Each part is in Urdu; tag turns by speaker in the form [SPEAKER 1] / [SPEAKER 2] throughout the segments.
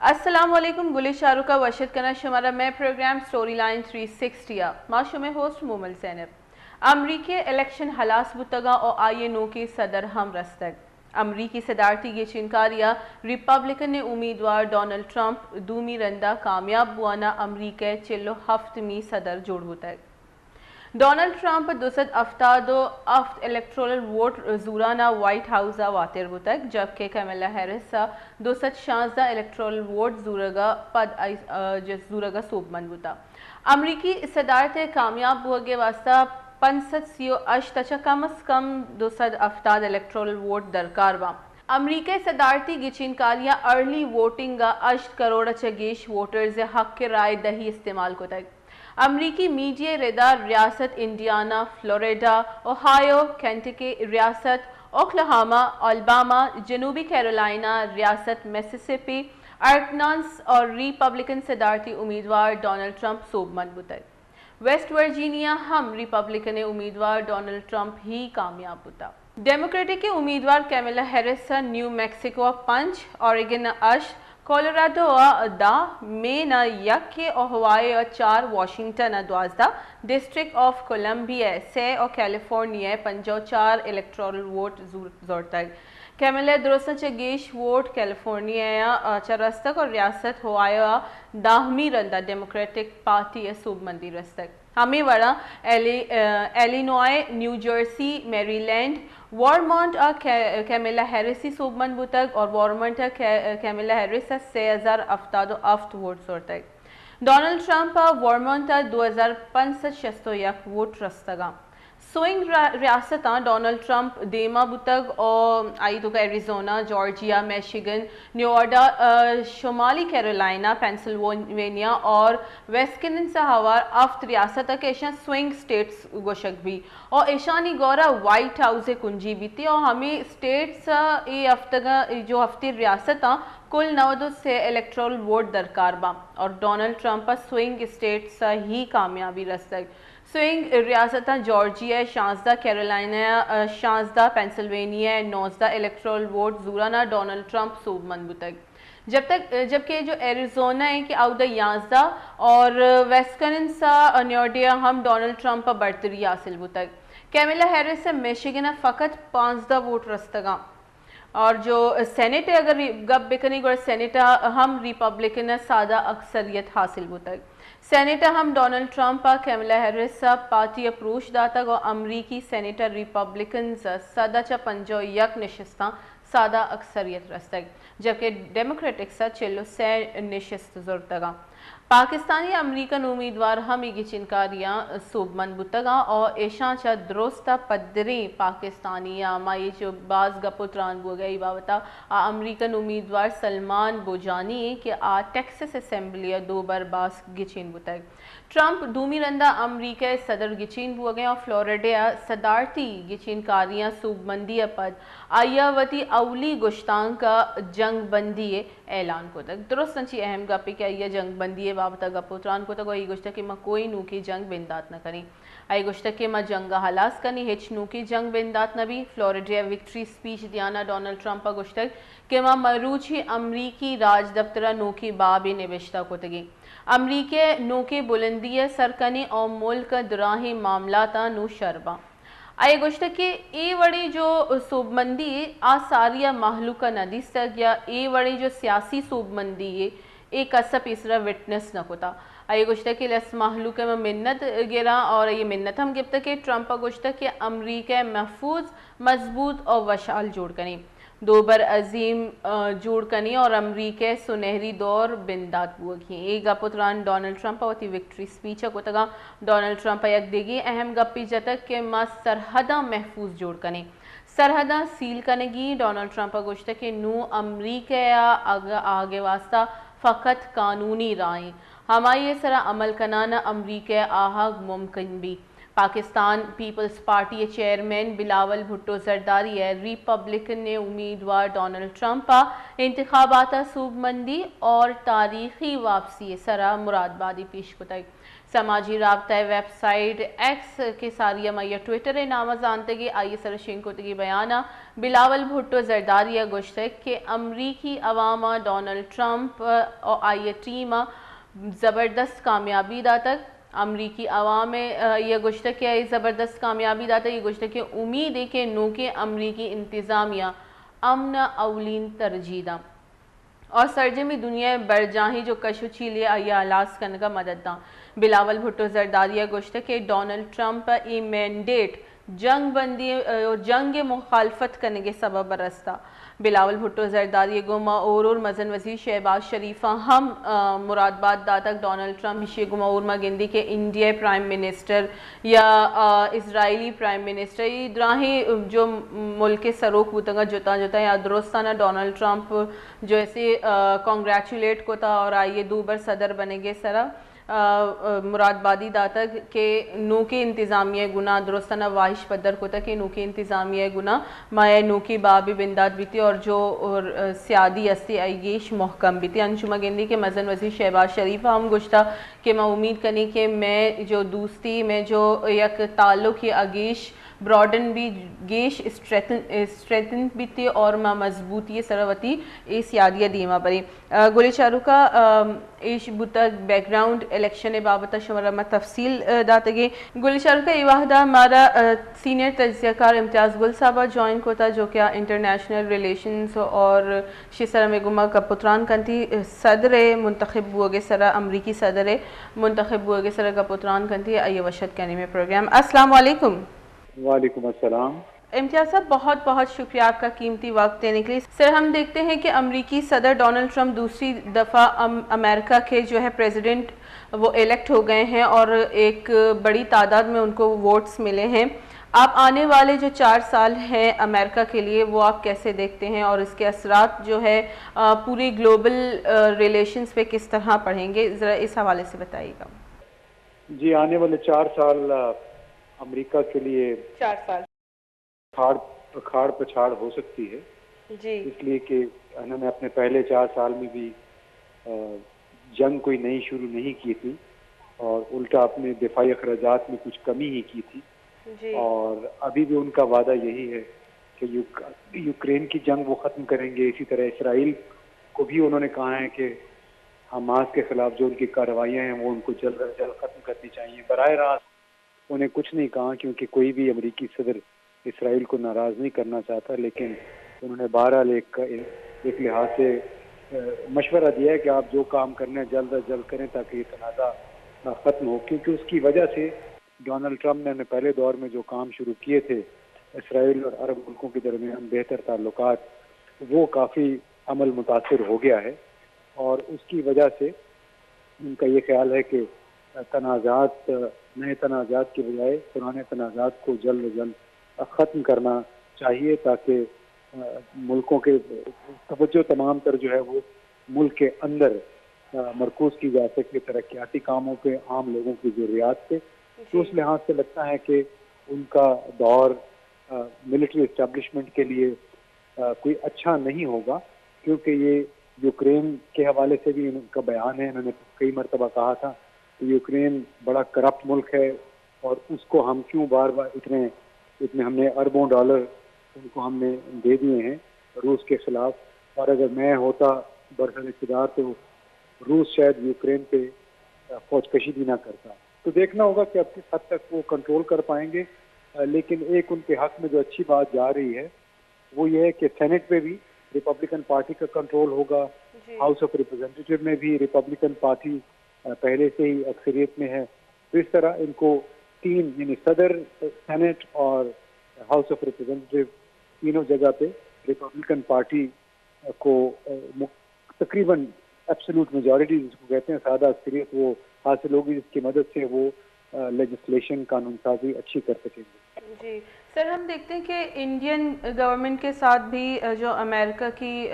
[SPEAKER 1] السلام علیکم گلی شاہ رخ کا وشد کرنا شمارہ میں پروگرام سٹوری لائن 360 ماشو میں ہوسٹ مومل زینب امریکی الیکشن حلاس بتگا اور آئی نو کی صدر ہم رستگ امریکی صدارتی کی چنکاریہ ریپبلکن نے امیدوار ڈونلڈ ٹرمپ دومی رندہ کامیاب بوانا امریکی چلو ہفتمی صدر جوڑ بتگ ڈونلڈ ٹرمپ 270 الیکٹرول ووٹ زورانا وائٹ ہاؤس واتر بتک جبکہ کیملا ہیرس 216 الیکٹرول ووٹ زورگا صوب من بتا امریکی صدارت کامیاب ہوگے واسطہ 538 تچا کم از کم 270 الیکٹرول ووٹ درکار با امریکی صدارتی گچینکاریاں ارلی ووٹنگ 8 کروڑ چگیش ووٹرز حق کے رائے دہی استعمال کو تک امریکی میڈیا ردا ریاست انڈیانا فلوریڈا اوہایو کینٹکی ریاست اوکلاہاما الاباما جنوبی کیرولائنا ریاست میسیسپی ارکنساس اور ریپبلکن صدارتی امیدوار ڈونلڈ ٹرمپ صوب من بتگ ویسٹ ورجینیا ہم ریپبلکن امیدوار ڈونلڈ ٹرمپ ہی کامیاب بتا ڈیموکریٹک کے امیدوار کیملا ہیرس نیو میکسیکو 5 اوریگن 8 کولوراڈو 10 مین 1 اور ہوائی 4 واشنگٹن 12 ڈسٹرکٹ آف کولمبیا 6 اور کیلیفورنیا 54 الیکٹرول ووٹ زورتگ کیملا درستن چگیش ووٹ کیلیفورنیا چرستک اور ریاست ہوائی 10 رندہ ڈیموکریٹک پارٹی صوب مندی رستک ہمیں وڑا Illinois New Jersey Maryland Vermont Kamala ہیرسی صوب من بتگ اور وارمونٹ کیملا ہیرس 3078 ووٹ زورتگ ڈونلڈ ٹرمپ وارمونٹ 2561 ووٹ رستگا سوئنگ ریاستاں ڈونلڈ ٹرمپ دیما بتگ اور آئی تو ایریزونا جارجیا میشیگن نیواڈا شمالی کیرولائنا پینسلوینیا اور ویسکنن سہاوار افت ریاست کے ایشان سوئنگ سٹیٹس گوشک بھی اور ایشانی گورا وائٹ ہاؤس کنجی بھی تھی اور ہمیں سٹیٹس ای ہفتگا جو ہفتی ریاستاں کل 92 سے الیکٹرول ووٹ درکار با اور ڈونلڈ ٹرمپ سوئنگ سٹیٹس ہی کامیابی رستگ سوئنگ ریاستاں Georgia 16 Carolina 16 Pennsylvania 19 electoral vote زورانا ڈونلڈ ٹرمپ صوب من بتگ جبکہ جو ایریزونا ہے کہ آؤدہ 11 اور ویسکنن سا نیوڈیا ہم ڈونلڈ ٹرمپ برتری حاصل بتگ کیملا ہیرس سے میشیگن فقط 15 ووٹ رستگا اور جو سینٹ اگر گب بکنی گوڑ سینٹ ہم ریپبلکن سادہ اکثریت حاصل بتگ سینیٹر ہم Donald Trump Kamala Harris party approach داتگ اور امریکی سینیٹر ریپبلکنز سادہ 51 نشستاں سادہ اکثریت رستگ جبکہ ڈیموکریٹک 46 نشست زورتگا پاکستانی امریکن امیدوار ہمی کی چنکاریاں صوب من بتگا اور ایشان چا درست پدریں پاکستانی مائی جو باز گپوتران بو گئی باوتا امریکن امیدوار سلمان بوجانی کہ ٹیکسس اسمبلی 2 بار باز گچین بتگ ٹرمپ دومی رندہ امریکہ صدر گچین بو گئے اور فلوریڈا صدارتی گچین کاریاں صوب مندی پد آیاوتی اولی گشتان کا جنگ بندی اعلان کو تک درست انچی اہم گپی کہ یہ جنگ بندی بابتا گپوتران کو تک ای گشتہ کہ ما کوئی نو کی جنگ بندات نہ کریں ای گشتہ کہ ما جنگا حلاس کنی ہچ نو کی جنگ بندات نہ بھی فلوریڈا وکٹری سپیچ دیانا ڈونلڈ ٹرمپ گشتہ کہ ما مروچی امریکی راج دفترہ نو کی بابی نوشتہ کو تگی امریکی نو کی بلندی سرکنی اور ملک دراہی معاملاتا نو شربا آئے گوشتہ کہ ای وڑی جو صوب مندی ساریہ محلوکہ ندیستگ یا ای وڑی جو سیاسی صوب مندی ہے ایک کسب اسرا وٹنس نہ کتا آئے گوشتہ کہ لس محلوکہ میں منت گرا اور یہ منت ہم گفتا کہ ٹرمپ گوشتہ کہ امریکہ محفوظ مضبوط اور وشال جوڑ کنی 2 بر عظیم جوڑ کنی اور امریکہ سنہری دور بندات بوگی ایک گپوتران ڈونلڈ ٹرمپ ہوتی وکٹری سپیچ کو تگا ڈونلڈ ٹرمپ یک دیگی اہم گپی جتک کہ ما سرحدہ محفوظ جوڑ کنی سرحدہ سیل کنگی ڈونلڈ ٹرمپ گوشتہ کہ نو امریکہ آگے واسطہ فقط قانونی رائیں ہمائی سرا عمل کنانا امریکہ آہاگ ممکن بھی پاکستان پیپلز پارٹی چیئرمین بلاول بھٹو زرداری ہے ریپبلکن نے امیدوار ڈونلڈ ٹرمپ انتخابات صوب مندی اور تاریخی واپسی سرا مراد بادی پیش کتائی سماجی رابطہ ویب سائٹ ایکس کے ساریہ میا ٹویٹر نامہ زانتگی آئیے سرشین کتگی بیانہ بلاول بھٹو زرداریہ گوشتک کہ امریکی عوامہ ڈونلڈ ٹرمپ اور آئیے ٹیم زبردست کامیابی دا تک امریکی عوام یہ گوشتک کہ زبردست کامیابی دا تک یہ گوشتک کہ امید ہے کہ نو کے امریکی انتظامیہ امن اولین ترجیح دا اور سرجمی دنیا برجاہی جو کشو چیلے آیا آلاس کرنے کا مدد دا بلاول بھٹو زرداریہ گوشت کہ ڈونلڈ ٹرمپ ای مینڈیٹ جنگ بندی اور جنگ مخالفت کرنے کے سبب برستا بلاول بھٹو زرداریہ گما اور مزن وزیر شہباز شریفہ ہم مراد باد داتک ڈونلڈ ٹرمپ ہشی گما اور مگندی کے انڈیا پرائم منسٹر یا اسرائیلی پرائم منسٹر یہ دراہی جو ملک کے سروک بوتنگا جوتا یا درستانہ ڈونلڈ ٹرمپ جو ایسے کانگریچولیٹ کو تھا اور آئیے دوبر صدر بنے گے سرا مراد بادی داتک کہ نو کی انتظامیہ گناہ درستانہ واحش پدر کو تک کہ نو کی انتظامیہ گناہ مائے نو کی بابی بنداد بیتی اور جو سیادی استی ایگیش محکم بیتی انشمہ گندی کے مزن وزیر شہباز شریفہ ہم گشتا کہ میں امید کرنی کہ میں جو دوستی میں جو یک تعلق یا اگیش براڈن بھی گیش اسٹریتن بیتی اور ما مضبوطی سروتی ای سیادیہ دیما پری گولی چارو کا ایش بوتا بیک گراؤنڈ الیکشن بابتا شمارہ میں تفصیل داتے گولی چارو کا ای واحدہ ہمارا سینئر تجزیہ کار امتیاز گل صاحبہ جوائن کو تھا جو کیا انٹرنیشنل ریلیشنز اور شسرہ میں گمہ کا پتران کنتی صدر منتخب ہوگے سرہ امریکی صدر منتخب ہوگے سرہ کا پتران کنتی آئیے وشد کرنے میں پروگرام. السلام علیکم.
[SPEAKER 2] وعلیکم السلام.
[SPEAKER 1] امتیاز صاحب بہت بہت شکریہ آپ کا قیمتی وقت دینے کے لیے. سر ہم دیکھتے ہیں کہ امریکی صدر ڈونلڈ ٹرمپ دوسری دفعہ امریکہ کے جو ہے پریزیڈنٹ وہ الیکٹ ہو گئے ہیں اور ایک بڑی تعداد میں ان کو ووٹس ملے ہیں. آپ آنے والے جو 4 سال ہیں امریکہ کے لیے وہ آپ کیسے دیکھتے ہیں اور اس کے اثرات جو ہے پوری گلوبل ریلیشنز پہ کس طرح پڑیں گے؟ ذرا اس حوالے سے بتائیے گا.
[SPEAKER 2] جی آنے والے 4 سال امریکہ کے لیے
[SPEAKER 1] 4 سال
[SPEAKER 2] کھاڑ پچھاڑ ہو سکتی ہے
[SPEAKER 1] جی،
[SPEAKER 2] اس لیے کہ انہوں نے اپنے پہلے 4 سال میں بھی جنگ کوئی نئی شروع نہیں کی تھی اور الٹا اپنے دفاعی اخراجات میں کچھ کمی ہی کی تھی
[SPEAKER 1] جی
[SPEAKER 2] اور ابھی بھی ان کا وعدہ یہی ہے کہ یوکرین کی جنگ وہ ختم کریں گے. اسی طرح اسرائیل کو بھی انہوں نے کہا ہے کہ حماس کے خلاف جو ان کی کارروائیاں ہیں وہ ان کو جلد از جلد ختم کرنی چاہیے. براہ راست انہیں کچھ نہیں کہا کیونکہ کوئی بھی امریکی صدر اسرائیل کو ناراض نہیں کرنا چاہتا، لیکن انہوں نے بہرحال ایک لحاظ سے مشورہ دیا ہے کہ آپ جو کام کرنا ہے جلد از جلد کریں تاکہ یہ تنازع ختم ہو، کیونکہ اس کی وجہ سے ڈونلڈ ٹرمپ نے پہلے دور میں جو کام شروع کیے تھے اسرائیل اور عرب ملکوں کے درمیان بہتر تعلقات، وہ کافی عمل متاثر ہو گیا ہے اور اس کی وجہ سے ان کا یہ خیال ہے کہ تنازعات نئے تنازعات کے بجائے پرانے تنازعات کو جلد از جلد ختم کرنا چاہیے تاکہ ملکوں کے توجہ تمام تر جو ہے وہ ملک کے اندر مرکوز کی جا سکے ترقیاتی کاموں پہ، عام لوگوں کی ضروریات پہ. تو اس لحاظ سے لگتا ہے کہ ان کا دور ملٹری اسٹیبلشمنٹ کے لیے کوئی اچھا نہیں ہوگا، کیونکہ یہ یوکرین کے حوالے سے بھی ان کا بیان ہے. انہوں نے کئی مرتبہ کہا تھا کہ یوکرین بڑا کرپٹ ملک ہے اور اس کو ہم کیوں بار بار اتنے ہم نے اربوں ڈالر ان کو ہم نے دے دیے ہیں روس کے خلاف، اور اگر میں ہوتا برسر اقتدار تو روس شاید یوکرین پہ فوج کشیدگی نہ کرتا. تو دیکھنا ہوگا کہ اب کس حد تک وہ کنٹرول کر پائیں گے. لیکن ایک ان کے حق میں جو اچھی بات جا رہی ہے وہ یہ ہے کہ سینٹ پہ بھی ریپبلکن پارٹی کا کنٹرول ہوگا، ہاؤس آف ریپرزینٹیٹیو میں بھی ریپبلکن پارٹی پہلے سے ہی اکثریت میں ہے. تو اس طرح ان کو 3 یعنی صدر، سینٹ اور ہاؤس آف ریپرزینٹیٹیو تینوں جگہ پہ ریپبلکن پارٹی کو تقریباً ایبسولوٹ میجورٹی جس کو کہتے ہیں سادہ اکثریت وہ حاصل ہوگی، جس کی مدد سے وہ لیجسلیشن قانون سازی اچھی کر سکیں گے.
[SPEAKER 1] جی سر ہم دیکھتے ہیں کہ انڈین گورنمنٹ کے ساتھ بھی جو امریکہ کی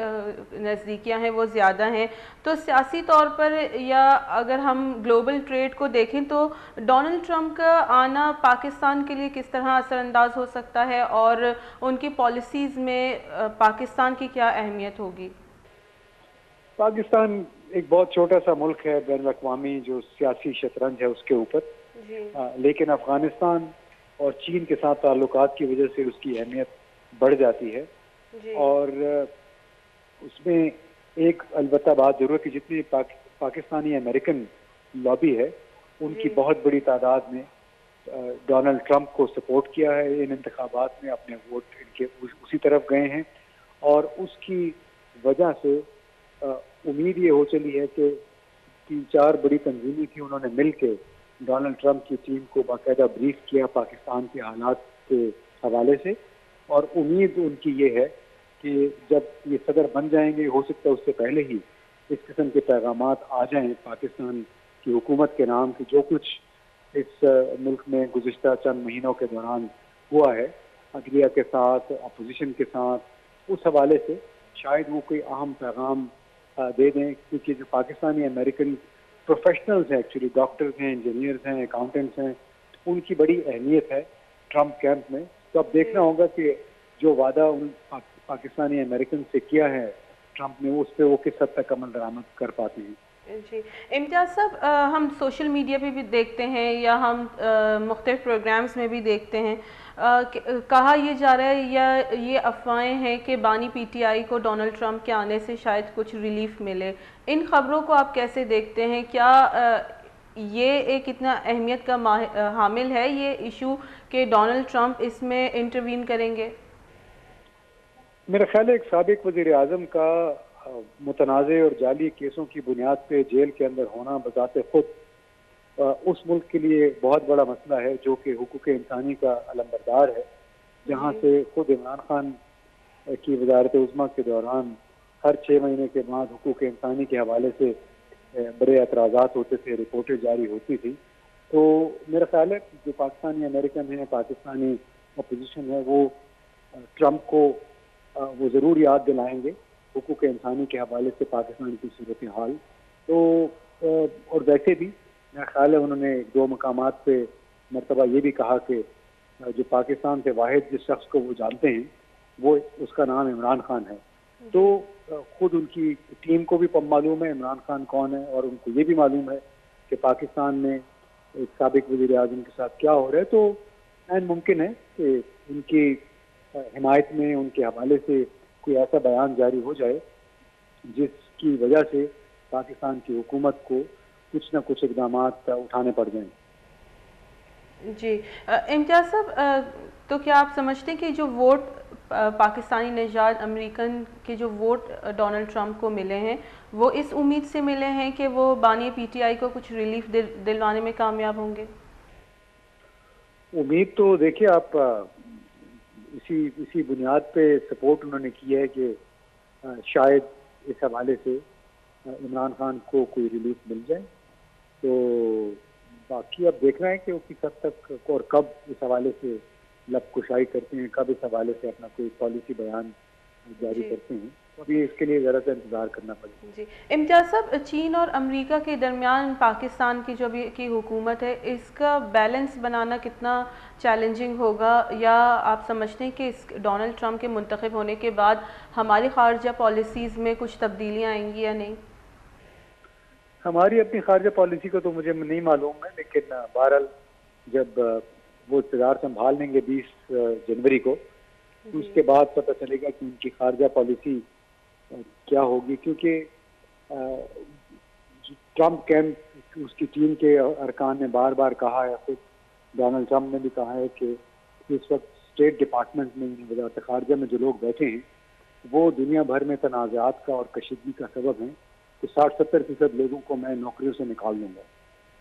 [SPEAKER 1] نزدیکیاں ہیں وہ زیادہ ہیں، تو سیاسی طور پر یا اگر ہم گلوبل ٹریڈ کو دیکھیں تو ڈونلڈ ٹرمپ کا آنا پاکستان کے لیے کس طرح اثر انداز ہو سکتا ہے اور ان کی پالیسیز میں پاکستان کی کیا اہمیت ہوگی؟
[SPEAKER 2] پاکستان ایک بہت چھوٹا سا ملک ہے بین الاقوامی جو سیاسی شطرنج ہے اس کے اوپر، لیکن افغانستان اور چین کے ساتھ تعلقات کی وجہ سے اس کی اہمیت بڑھ جاتی ہے، اور اس میں ایک البتہ بات ضرور کہ جتنی پاکستانی امریکن لابی ہے ان کی بہت بڑی تعداد نے ڈونلڈ ٹرمپ کو سپورٹ کیا ہے ان انتخابات میں، اپنے ووٹ ان کے اسی طرف گئے ہیں، اور اس کی وجہ سے امید یہ ہو چلی ہے کہ 3-4 بڑی تنظیمیں تھیں، انہوں نے مل کے ڈونلڈ ٹرمپ کی ٹیم کو باقاعدہ بریف کیا پاکستان کے حالات کے حوالے سے، اور امید ان کی یہ ہے کہ جب یہ صدر بن جائیں گے، ہو سکتا ہے اس سے پہلے ہی اس قسم کے پیغامات آ جائیں پاکستان کی حکومت کے نام کہ جو کچھ اس ملک میں گزشتہ چند مہینوں کے دوران ہوا ہے عدلیہ کے ساتھ، اپوزیشن کے ساتھ، اس حوالے سے شاید وہ کوئی اہم پیغام دے دیں، کیونکہ جو پاکستانی امریکن پروفیشنلز ہیں، ایکچولی ڈاکٹرز ہیں، انجینئرز ہیں، اکاؤنٹنٹس ہیں، ان کی بڑی اہمیت ہے ٹرمپ کیمپ میں۔ تو اب دیکھنا ہوگا کہ جو وعدہ ان پاکستانی امریکن سے کیا ہے ٹرمپ نے، اس پہ وہ کس حد تک عمل درآمد کر پاتے ہیں۔
[SPEAKER 1] جی امتیاز صاحب، ہم سوشل میڈیا پہ بھی دیکھتے ہیں یا ہم مختلف پروگرامز میں بھی دیکھتے ہیں، کہا یہ جا رہا ہے یا یہ افواہیں ہیں کہ بانی پی ٹی آئی کو ڈونلڈ ٹرمپ کے آنے سے شاید کچھ ریلیف ملے، ان خبروں کو آپ کیسے دیکھتے ہیں؟ کیا یہ ایک اتنا اہمیت کا حامل ہے یہ ایشو کہ ڈونلڈ ٹرمپ اس میں انٹروین کریں گے؟
[SPEAKER 2] میرا خیال ہے ایک سابق وزیر اعظم کا متنازع اور جعلی کیسوں کی بنیاد پہ جیل کے اندر ہونا بذات خود اس ملک کے لیے بہت بڑا مسئلہ ہے جو کہ حقوق انسانی کا علمبردار ہے، جہاں سے خود عمران خان کی وزارت عظمیٰ کے دوران ہر 6 مہینے کے بعد حقوق انسانی کے حوالے سے بڑے اعتراضات ہوتے تھے، رپورٹیں جاری ہوتی تھی۔ تو میرا خیال ہے جو پاکستانی امریکن ہیں، پاکستانی اپوزیشن ہے، وہ ٹرمپ کو وہ ضرور یاد دلائیں گے حقوق انسانی کے حوالے سے پاکستان کی صورتحال۔ تو اور ویسے بھی میرا خیال ہے انہوں نے 2 مقامات پہ مرتبہ یہ بھی کہا کہ جو پاکستان سے واحد جس شخص کو وہ جانتے ہیں وہ اس کا نام عمران خان ہے۔ تو خود ان کی ٹیم کو بھی معلوم ہے عمران خان کون ہے، اور ان کو یہ بھی معلوم ہے کہ پاکستان میں ایک سابق وزیر اعظم کے ساتھ کیا ہو رہا ہے۔ تو عین ممکن ہے کہ ان کی حمایت میں ان کے حوالے سے کوئی ایسا بیان جاری ہو جائے جس کی وجہ سے پاکستان کی حکومت کو کچھ نہ کچھ اقدامات اٹھانے پڑ جائیں۔
[SPEAKER 1] جی امتیاز صاحب، تو کیا آپ سمجھتے ہیں کہ جو ووٹ پاکستانی نژاد امریکن کے جو ووٹ ڈونلڈ ٹرمپ کو ملے ہیں وہ اس امید سے ملے ہیں کہ وہ بانی پی ٹی آئی کو کچھ ریلیف دلوانے میں کامیاب ہوں گے؟
[SPEAKER 2] امید تو دیکھیے آپ اسی بنیاد پہ سپورٹ انہوں نے کی ہے کہ شاید اس حوالے سے عمران خان کو کوئی ریلیف مل جائے۔ تو باقی اب دیکھنا ہے کہ وہ کس حد تک اور کب اس حوالے سے لب کشائی کرتے ہیں، کب اس حوالے سے اپنا کوئی پالیسی بیان جاری کرتے ہیں، ابھی اس کے لیے ذرا سا انتظار کرنا پڑے گا۔
[SPEAKER 1] جی امتیاز صاحب، چین اور امریکہ کے درمیان پاکستان کی جو ابھی کی حکومت ہے اس کا بیلنس بنانا کتنا چیلنجنگ ہوگا، یا آپ سمجھتے ہیں کہ اس ڈونلڈ ٹرمپ کے منتخب ہونے کے بعد ہماری خارجہ پالیسیز میں کچھ تبدیلیاں آئیں گی یا نہیں؟
[SPEAKER 2] ہماری اپنی خارجہ پالیسی کو تو مجھے نہیں معلوم ہے، لیکن بہرحال جب وہ اقتدار سنبھال لیں گے 20 جنوری کو، اس کے بعد پتہ چلے گا کہ ان کی خارجہ پالیسی کیا ہوگی، کیونکہ ٹرمپ کیمپ اس کی ٹیم کے ارکان نے بار بار کہا ہے، خود ڈونلڈ ٹرمپ نے بھی کہا ہے کہ اس وقت اسٹیٹ ڈپارٹمنٹ میں وزارت خارجہ میں جو لوگ بیٹھے ہیں وہ دنیا بھر میں تنازعات کا اور کشیدگی کا سبب ہیں، کہ 60-70% لوگوں کو میں نوکریوں سے نکال دوں گا۔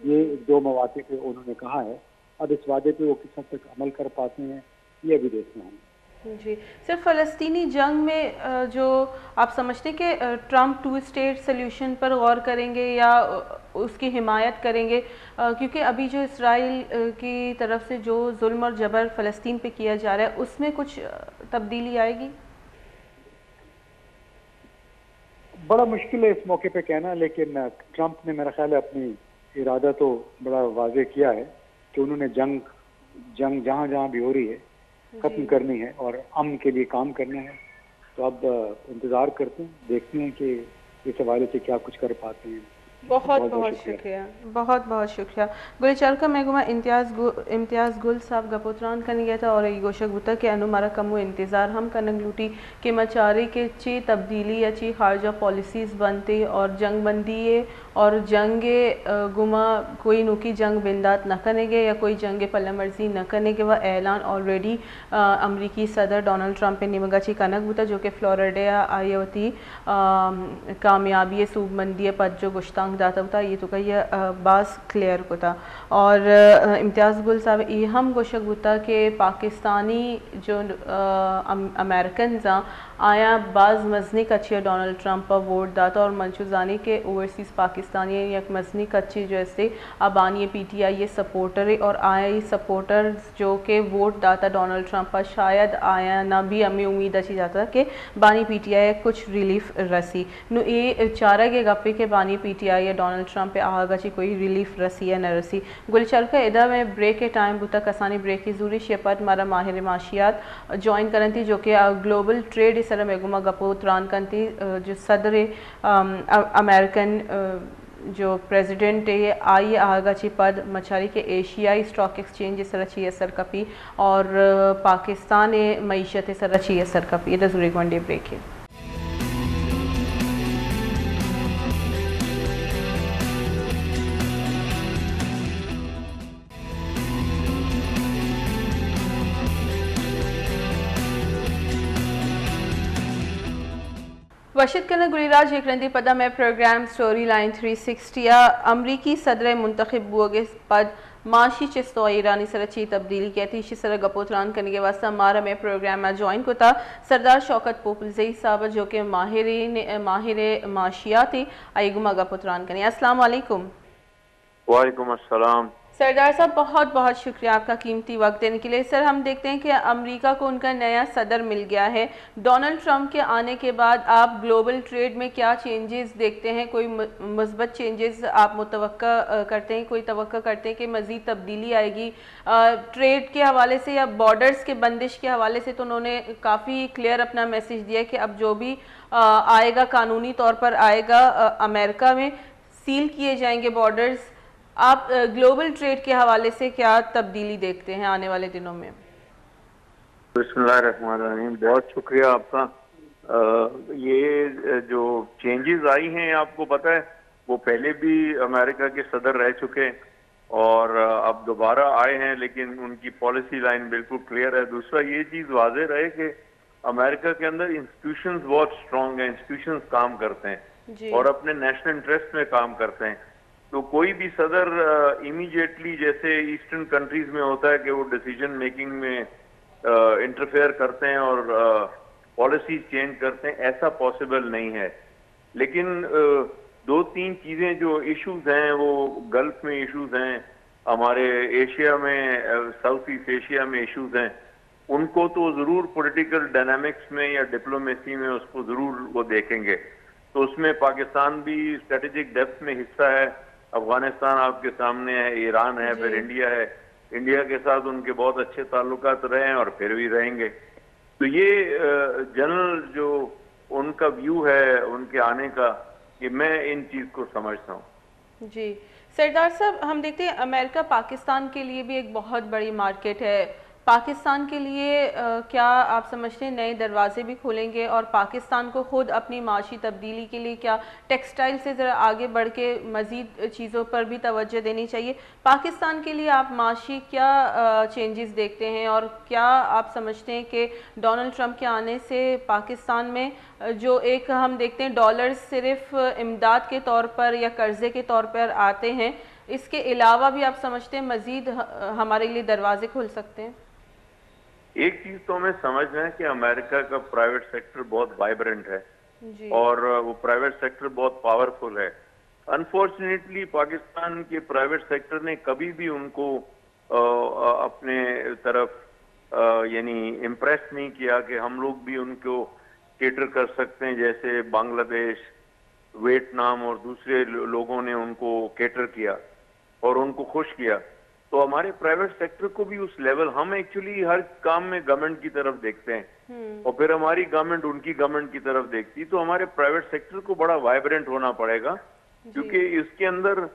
[SPEAKER 2] یہ 2 مواقع پہ انہوں نے کہا ہے۔ اب اس وعدے پہ وہ کس حد تک عمل کر پاتے ہیں یہ بھی دیکھنا ہے۔
[SPEAKER 1] جی صرف فلسطینی جنگ میں جو آپ سمجھتے ہیں کہ ٹرمپ 2 اسٹیٹ سلیوشن پر غور کریں گے یا اس کی حمایت کریں گے، کیونکہ ابھی جو اسرائیل کی طرف سے جو ظلم اور جبر فلسطین پہ کیا جا رہا ہے اس میں کچھ تبدیلی آئے گی؟
[SPEAKER 2] بڑا مشکل ہے اس موقع پہ کہنا، لیکن ٹرمپ نے میرا خیال ہے اپنی ارادہ تو بڑا واضح کیا ہے کہ انہوں نے جنگ جہاں جہاں بھی ہو رہی ہے ختم کرنی ہے اور امن کے لیے کام کرنا ہے۔ تو اب انتظار کرتے ہیں، دیکھتے ہیں کہ اس حوالے سے کیا کچھ کر پاتے ہیں.
[SPEAKER 1] بہت بہت شکریہ, بہت بہت شکریہ. گل چرکا میگما امتیاز گل صاحب گپوتران کن گیا تھا اور یہ گوشک ہوتا کہ انو مارا کمو انتظار ہم کنگ لوٹی کہ مچاری کے چی تبدیلی یا چی خارجہ پالیسیز بنتے اور جنگ بندی ہے اور جنگ گما کوئی نوکی جنگ بندات نہ کرنے گے یا کوئی جنگ پلہ مرضی نہ کرنے گے. وہ اعلان آلریڈی امریکی صدر ڈونلڈ ٹرمپ نمگا چی کنگ ہوتا جو کہ فلوریڈا آئی ہوتی کامیابی صوب مندی پد جو گشتانگ داتا ہوتا یہ تو کہ یہ باز کلیئر کو تھا. اور امتیاز گل صاحب یہ ہم گوشک ہوتا کہ پاکستانی جو امریکنز آیا بعض مزنی کچی ڈونلڈ ٹرمپ پر ووٹ داتا اور منشوزانی کے اوورسیز پاکستانی یک مزنی کچی جیسے Abani P T I supporter اور آئی سپورٹرز جو کہ ووٹ داتا ڈونلڈ ٹرمپ پر شاید آیا نہ بھی ہمیں امید اچھی جاتا کہ بانی پی ٹی آئی کچھ ریلیف رسی نو یہ چارہ کے گپے کے بانی پی ٹی آئی یا ڈونلڈ ٹرمپ پہ آگا چی کوئی ریلیف رسی یا نہ رسی. گل چرکا ادا میں بریک کے ٹائم بتا کسانی بریک کی ضروری شپت مارا ماہر معاشیات جوائن کرن تھی جو کہ گلوبل ٹریڈ اس طرح میگما گپو تران کن تھی جو صدر امریکن جو پریزیڈنٹ ہے آئی آگا چی پد مچاری کے ایشیائی اسٹاک ایکسچینج سر اچھی اثر کپی اور پاکستان معیشت سر اچھی اثر کپی. یہ ضروری گونڈے بریک ہے. وشد کرنا گلی راج ایک رندی پدہ میں پروگرام سٹوری لائن 360 امریکی صدر منتخب بوگے پد معاشی چستو ایرانی سرچی تبدیلی کہتی اسی سر گپوتران کرنے کے واسطہ مارا میں پروگرام میں جوائن کو تھا سردار شوکت پوپلزئی صاحب جو کہ ماہر معاشیاتی ایگما گپوتران کرنے. السلام علیکم.
[SPEAKER 3] وعلیکم السلام.
[SPEAKER 1] سردار صاحب بہت بہت شکریہ آپ کا قیمتی وقت دینے کے لیے. سر ہم دیکھتے ہیں کہ امریکہ کو ان کا نیا صدر مل گیا ہے. ڈونلڈ ٹرمپ کے آنے کے بعد آپ گلوبل ٹریڈ میں کیا چینجز دیکھتے ہیں؟ کوئی مثبت چینجز آپ متوقع کرتے ہیں؟ کوئی توقع کرتے ہیں کہ مزید تبدیلی آئے گی ٹریڈ کے حوالے سے یا بارڈرز کے بندش کے حوالے سے؟ تو انہوں نے کافی کلیئر اپنا میسیج دیا کہ اب جو بھی آئے گا قانونی طور پر آئے گا امریکہ میں سیل کیے جائیں گے بارڈرز. آپ گلوبل ٹریڈ کے حوالے سے کیا تبدیلی دیکھتے ہیں آنے والے دنوں میں؟
[SPEAKER 3] بسم اللہ الرحمن الرحیم. بہت شکریہ آپ کا. یہ جو چینجز آئی ہیں آپ کو پتہ ہے وہ پہلے بھی امریکہ کے صدر رہ چکے اور اب دوبارہ آئے ہیں لیکن ان کی پالیسی لائن بالکل کلیئر ہے. دوسرا یہ چیز واضح رہے کہ امریکہ کے اندر انسٹیٹیوشنز بہت اسٹرانگ ہیں. انسٹیٹیوشنز کام کرتے ہیں اور اپنے نیشنل انٹرسٹ میں کام کرتے ہیں. تو کوئی بھی صدر امیڈیٹلی جیسے ایسٹرن کنٹریز میں ہوتا ہے کہ وہ ڈیسیجن میکنگ میں انٹرفیئر کرتے ہیں اور پالیسیز چینج کرتے ہیں، ایسا پاسبل نہیں ہے. لیکن دو تین چیزیں جو ایشوز ہیں وہ گلف میں ایشوز ہیں، ہمارے ایشیا میں ساؤتھ ایسٹ ایشیا میں ایشوز ہیں، ان کو تو ضرور پولیٹیکل ڈائنامکس میں یا ڈپلومیسی میں اس کو ضرور وہ دیکھیں گے. تو اس میں پاکستان بھی اسٹریٹجک ڈیپتھ میں حصہ ہے. افغانستان آپ کے سامنے ہے، ایران ہے، پھر انڈیا ہے. انڈیا کے ساتھ ان کے بہت اچھے تعلقات رہے ہیں اور پھر بھی رہیں گے. تو یہ جنرل جو ان کا ویو ہے ان کے آنے کا، کہ میں ان چیز کو سمجھتا ہوں.
[SPEAKER 1] جی سردار صاحب، ہم دیکھتے ہیں امریکہ پاکستان کے لیے بھی ایک بہت بڑی مارکیٹ ہے. پاکستان کے لیے کیا آپ سمجھتے ہیں نئے دروازے بھی کھولیں گے اور پاکستان کو خود اپنی معاشی تبدیلی کے لیے کیا ٹیکسٹائل سے ذرا آگے بڑھ کے مزید چیزوں پر بھی توجہ دینی چاہیے؟ پاکستان کے لیے آپ معاشی کیا چینجز دیکھتے ہیں اور کیا آپ سمجھتے ہیں کہ ڈونلڈ ٹرمپ کے آنے سے پاکستان میں جو ایک ہم دیکھتے ہیں ڈالر صرف امداد کے طور پر یا قرضے کے طور پر آتے ہیں، اس کے علاوہ بھی آپ سمجھتے ہیں مزید ہمارے لیے دروازے کھل سکتے ہیں؟
[SPEAKER 3] ایک چیز تو ہمیں سمجھنا ہے کہ امریکہ کا پرائیویٹ سیکٹر بہت وائبرنٹ ہے اور وہ پرائیویٹ سیکٹر بہت پاورفل ہے. انفارچونیٹلی پاکستان کے پرائیویٹ سیکٹر نے کبھی بھی ان کو اپنے طرف یعنی امپریس نہیں کیا کہ ہم لوگ بھی ان کو کیٹر کر سکتے ہیں، جیسے بنگلہ دیش، ویتنام اور دوسرے لوگوں نے ان کو کیٹر کیا اور ان کو خوش کیا. تو ہمارے پرائیویٹ سیکٹر کو بھی اس لیول، ہم ایکچولی ہر کام میں گورنمنٹ کی طرف دیکھتے ہیں اور پھر ہماری گورنمنٹ ان کی گورنمنٹ کی طرف دیکھتی، تو ہمارے پرائیویٹ سیکٹر کو بڑا وائبرنٹ ہونا پڑے گا، کیونکہ اس کے اندر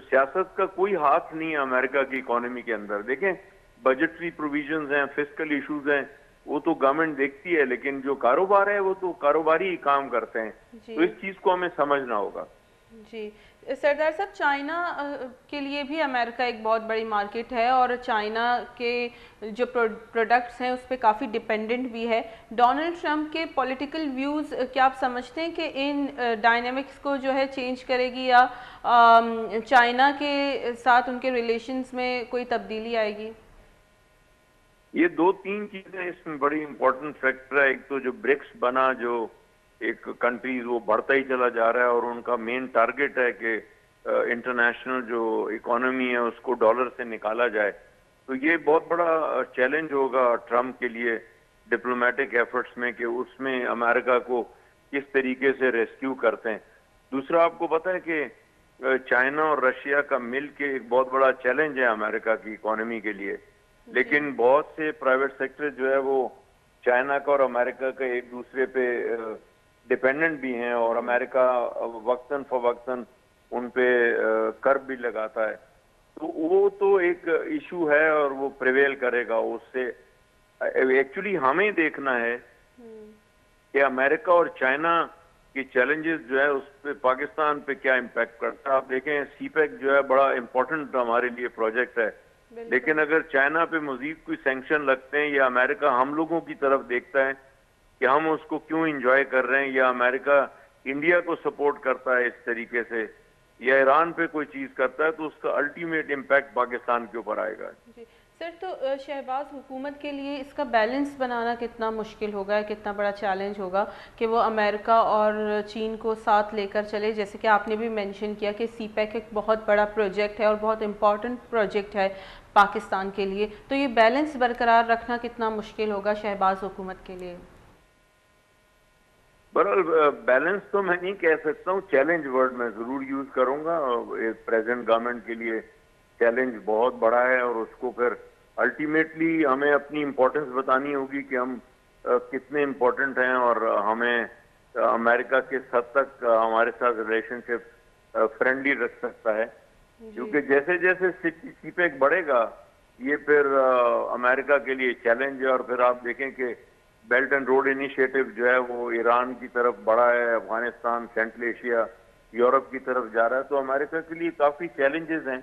[SPEAKER 3] سیاست کا کوئی ہاتھ نہیں ہے امریکہ کی اکانومی کے اندر. دیکھیں بجٹری پروویژنز ہیں، فسکل ایشوز ہیں، وہ تو گورنمنٹ دیکھتی ہے، لیکن جو کاروبار ہے وہ تو کاروباری ہی کام کرتے ہیں. تو اس چیز کو ہمیں سمجھنا ہوگا.
[SPEAKER 1] جی سردار صاحب، چائنا کے لیے بھی امریکہ ایک بہت بڑی مارکیٹ ہے اور چائنا کے جو پروڈکٹس ہیں اس پہ کافی ڈیپینڈنٹ بھی ہے. ڈونلڈ ٹرمپ کے پولیٹیکل ویوز کیا آپ سمجھتے ہیں کہ ان ڈائنامکس کو جو ہے چینج کرے گی یا چائنا کے ساتھ ان کے ریلیشنز میں کوئی تبدیلی آئے گی؟
[SPEAKER 3] یہ دو تین چیزیں اس میں بڑی امپورٹنٹ فیکٹر ہے. ایک تو جو برکس بنا، جو ایک کنٹریز وہ بڑھتا ہی چلا جا رہا ہے اور ان کا مین ٹارگٹ ہے کہ انٹرنیشنل جو اکانومی ہے اس کو ڈالر سے نکالا جائے. تو یہ بہت بڑا چیلنج ہوگا ٹرمپ کے لیے ڈپلومیٹک ایفرٹس میں کہ اس میں امریکہ کو کس طریقے سے ریسکیو کرتے ہیں. دوسرا آپ کو پتہ ہے کہ چائنا اور رشیا کا مل کے ایک بہت بڑا چیلنج ہے امریکہ کی اکانومی کے لیے، لیکن بہت سے پرائیویٹ سیکٹر جو ہے وہ چائنا کا اور امریکہ کا ایک دوسرے پہ ڈیپینڈنٹ بھی ہیں، اور امریکہ وقتاً فوقتاً ان پہ کر بھی لگاتا ہے. تو وہ تو ایک ایشو ہے اور وہ پریویل کرے گا اس سے. ایکچولی ہمیں دیکھنا ہے کہ امریکہ اور چائنا کی چیلنجز جو ہے اس پہ پاکستان پہ کیا امپیکٹ کرتا ہے. آپ دیکھیں سی پیک جو ہے بڑا امپورٹنٹ ہمارے لیے پروجیکٹ ہے، لیکن اگر چائنا پہ مزید کوئی سینکشن لگتے ہیں یا امریکہ ہم لوگوں کی طرف دیکھتا ہے کہ ہم اس کو کیوں انجوائے کر رہے ہیں، یا امریکہ انڈیا کو سپورٹ کرتا ہے اس طریقے سے، یا ایران پہ کوئی چیز کرتا ہے، تو اس کا الٹیمیٹ امپیکٹ پاکستان کے اوپر آئے گا.
[SPEAKER 1] جی سر، تو شہباز حکومت کے لیے اس کا بیلنس بنانا کتنا مشکل ہوگا، کتنا بڑا چیلنج ہوگا کہ وہ امریکہ اور چین کو ساتھ لے کر چلے؟ جیسے کہ آپ نے بھی مینشن کیا کہ سی پیک ایک بہت بڑا پروجیکٹ ہے اور بہت امپورٹنٹ پروجیکٹ ہے پاکستان کے لیے، تو یہ بیلنس برقرار رکھنا کتنا مشکل ہوگا شہباز حکومت کے لیے؟
[SPEAKER 3] بہرحال بیلنس تو میں نہیں کہہ سکتا ہوں، چیلنج ورڈ میں ضرور یوز کروں گا. ایک پریزنٹ گورنمنٹ کے لیے چیلنج بہت بڑا ہے، اور اس کو پھر الٹیمیٹلی ہمیں اپنی امپورٹنس بتانی ہوگی کہ ہم کتنے امپورٹنٹ ہیں، اور ہمیں امریکہ کس حد تک ہمارے ساتھ ریلیشن شپ فرینڈلی رکھ سکتا ہے. کیونکہ جیسے جیسے سی پیک بڑھے گا یہ پھر امریکہ کے لیے چیلنج ہے. اور پھر آپ دیکھیں کہ بیلٹ اینڈ روڈ انیشیٹو جو ہے وہ ایران کی طرف بڑھا ہے، افغانستان، سینٹرل ایشیا، یورپ کی طرف جا رہا ہے، تو امریکہ کے لیے کافی چیلنجز ہیں.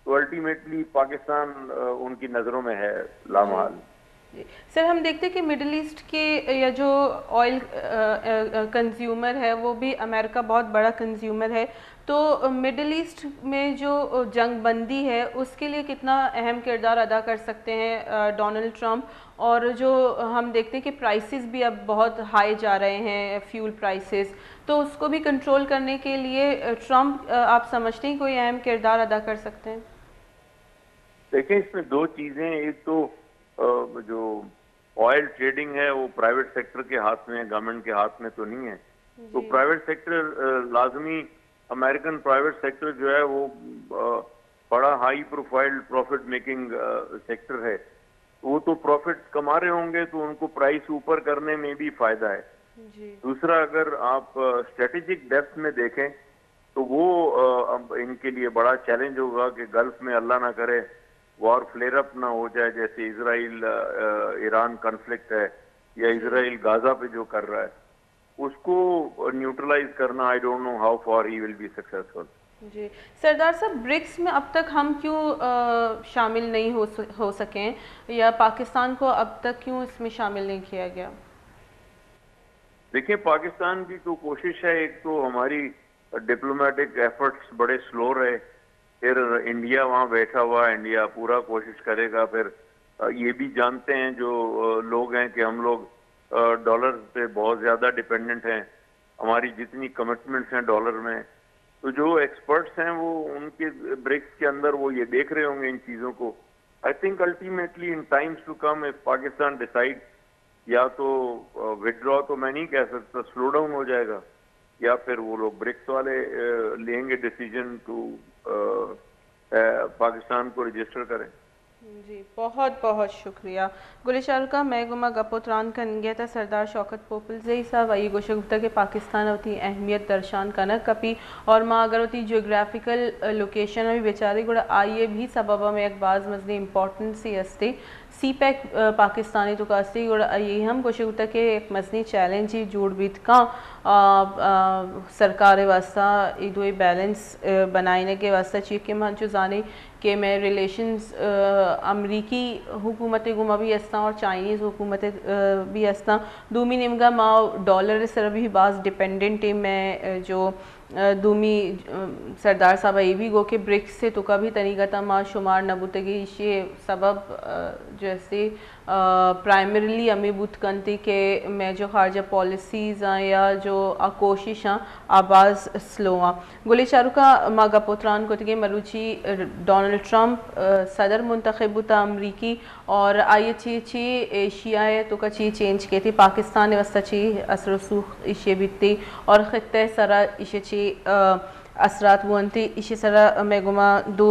[SPEAKER 3] تو الٹیمیٹلی پاکستان ان کی نظروں میں ہے لامحال.
[SPEAKER 1] سر، ہم دیکھتے ہیں کہ مڈل ایسٹ کے یا جو آئل کنزیومر ہے وہ بھی امریکہ بہت بڑا کنزیومر ہے، تو مڈل ایسٹ میں جو جنگ بندی ہے اس کے لیے کتنا اہم کردار ادا کر سکتے ہیں ڈونلڈ ٹرمپ؟ اور جو ہم دیکھتے ہیں کہ پرائسز بھی اب بہت ہائی جا رہے ہیں، فیول پرائسز، تو اس کو بھی کنٹرول کرنے کے لیے ٹرمپ آپ سمجھتے ہیں کوئی اہم کردار ادا کر سکتے ہیں؟
[SPEAKER 3] دیکھیں اس میں دو چیزیں، ایک تو جو آئل ٹریڈنگ ہے وہ پرائیویٹ سیکٹر کے ہاتھ میں ہے، گورنمنٹ کے ہاتھ میں تو نہیں ہے. تو پرائیویٹ سیکٹر لازمی، امریکن پرائیویٹ سیکٹر جو ہے وہ بڑا high profile profit making sector ہے. وہ تو پروفٹ کما رہے ہوں گے تو ان کو پرائس اوپر کرنے میں بھی فائدہ ہے. دوسرا، اگر آپ اسٹریٹجک ڈیپتھ میں دیکھیں تو وہ ان کے لیے بڑا چیلنج ہوگا کہ گلف میں اللہ نہ کرے وار فلیئر اپ نہ ہو جائے، جیسے اسرائیل ایران کنفلکٹ ہے یا اسرائیل غازہ پہ جو کر رہا ہے، اس کو نیوٹرلائز کرنا. I don't know how far he will be successful.
[SPEAKER 1] جی سردار صاحب، برکس میں اب تک ہم کیوں شامل نہیں ہو سکیں، یا پاکستان کو اب تک کیوں اس میں شامل نہیں کیا گیا؟
[SPEAKER 3] دیکھیں پاکستان کی تو کوشش ہے، ایک تو ہماری ڈپلومیٹک ایفرٹس بڑے سلو رہے، پھر انڈیا وہاں بیٹھا ہوا، انڈیا پورا کوشش کرے گا. پھر یہ بھی جانتے ہیں جو لوگ ہیں کہ ہم لوگ ڈالر پہ بہت زیادہ ڈیپینڈنٹ ہیں، ہماری جتنی کمٹمنٹس ہیں ڈالر میں. تو جو ایکسپرٹس ہیں وہ ان کے برکس کے اندر وہ یہ دیکھ رہے ہوں گے ان چیزوں کو. I think ultimately in times to come of Pakistan decide, یا تو وڈرا تو میں نہیں کہہ سکتا، سلو ڈاؤن ہو جائے گا، یا پھر وہ لوگ برکس والے لیں گے ڈیسیجن ٹو پاکستان کو رجسٹر کریں.
[SPEAKER 1] جی بہت بہت شکریہ. گلی شارکا میں گما گپوتران کا نگیا تھا سردار شوکت پوپل زئی صاحب آئی گوشہ گفتہ کے پاکستان ہوتی اہمیت درشان کنک کپی اور ماں اگر ہوتی جیوگرافیکل لوکیشن ابھی بیچاری گوڑا آئیے بھی سببہ میں ایک بعض مزنی امپورٹنسی ہستے سی پیک پاکستانی تو کاستی گوڑا یہ ہم گوشہ گفتہ کے ایک مزنی چیلنجی جوڑ بیت کا سرکار واسطہ ایدوئی بیلنس بنائنے کے واسطہ چیک کے مہنچو زانے کہ میں ریلیشنز امریکی حکومت گما بھی ہستا اور چائنیز حکومت بھی ہستا دومی نمگا ماں ڈالر سر بھی بعض ڈیپینڈنٹ میں جو دومی سردار صاحب یہ بھی گو کہ برکس سے تو کا بھی طریقہ تھا ماں شمار نبوتگی یہ سبب جیسے پرائمریلی امی بوت کنتی کہ میں جو خارجہ پالیسیز ہیں یا جو کوشش ہیں آباز سلو ہیں. گلی شارکا ماں گپوتران کو تگے مروچی ڈونلڈ ٹرمپ صدر منتخب ہوتا امریکی اور آئیے چی ایشیائے تو کا چی چینج کی تھی پاکستان وسطہ چی اثر و سوخ اشے بیتی اور خطہ سرا اشے چی اثرات وانتی اسی سرا میں گما دو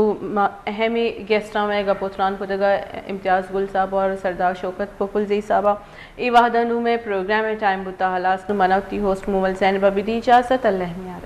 [SPEAKER 1] اہمی گیسٹاں میں گپوتران کو دگا امتیاز گل صاحب اور سردار شوکت پوپل زئی صاحبہ ای وحدہ نو میں پروگرام ٹائم بتا حلاس نو مناوتی ہوسٹ مومل زینبہ بھی دی اجازت اللہ میاں.